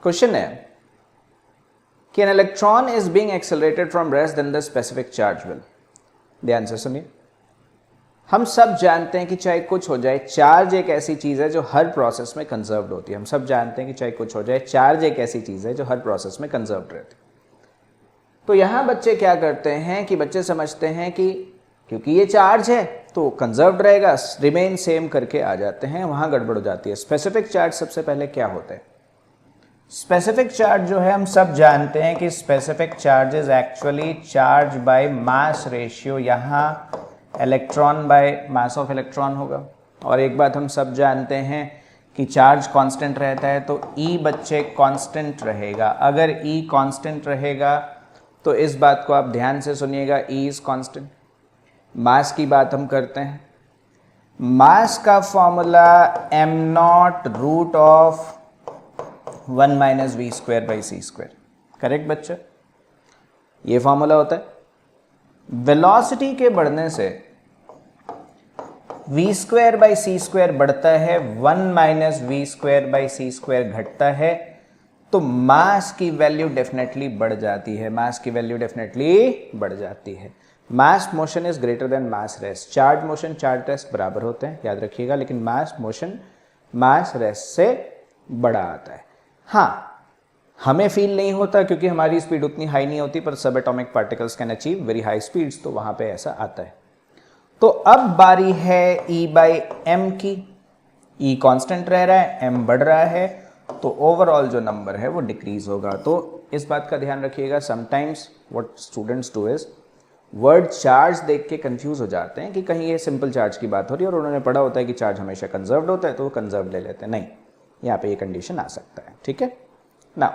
Question है कि an electron is being accelerated from rest then the specific charge will. ध्यान से सुनिए, हम सब जानते हैं कि चाहे कुछ हो जाए, चार्ज एक ऐसी चीज है जो हर प्रोसेस में कंजर्व्ड होती है। हम सब जानते हैं कि चाहे कुछ हो जाए, चार्ज एक ऐसी चीज है जो हर प्रोसेस में कंजर्व्ड रहती है। तो यहां बच्चे क्या करते हैं कि बच्चे समझते हैं कि क्योंकि ये चार्ज है तो कंजर्व्ड रहेगा, रिमेन सेम करके आ जाते हैं, वहां गड़बड़ हो जाती है। स्पेसिफिक चार्ज सबसे पहले क्या होता है? स्पेसिफिक चार्ज जो है हम सब जानते हैं कि specific charge is actually charge by mass ratio. यहां electron by mass of electron होगा। और एक बात हम सब जानते हैं कि चार्ज कांस्टेंट रहता है तो E बच्चे कांस्टेंट रहेगा। अगर E कांस्टेंट रहेगा तो इस बात को आप ध्यान से सुनिएगा, E इज कांस्टेंट। मास की बात हम करते हैं, मास का formula m0 root of 1 minus v square by c square. Correct बच्चे, ये फॉर्मूला होता है। वेलोसिटी के बढ़ने से v square by c square बढ़ता है, 1 minus v square by c square घटता है, तो मास की वैल्यू डेफिनेटली बढ़ जाती है। मास की वैल्यू डेफिनेटली बढ़ जाती है। Mass motion is greater than mass rest. Charge motion charge rest बराबर होते हैं, याद रखिएगा, लेकिन मास मोशन मास रेस्ट से बड़ा आता है। हाँ, हमें फील नहीं होता क्योंकि हमारी स्पीड उतनी हाई नहीं होती, पर सब atomic particles can achieve very high speeds, तो वहां पे ऐसा आता है। तो अब बारी है E बाई एम की। E कांस्टेंट रह रहा है, M बढ़ रहा है, तो ओवरऑल जो नंबर है वो डिक्रीज होगा। तो इस बात का ध्यान रखिएगा, sometimes what students do is word charge देख के कंफ्यूज हो जाते हैं कि कहीं ये सिंपल चार्ज की बात हो रही है और उन्होंने पढ़ा होता है कि चार्ज हमेशा कंजर्व्ड होता है तो वो कंजर्व ले लेते हैं। नहीं, यहाँ पे ये कंडीशन आ सकता है। ठीक है ना।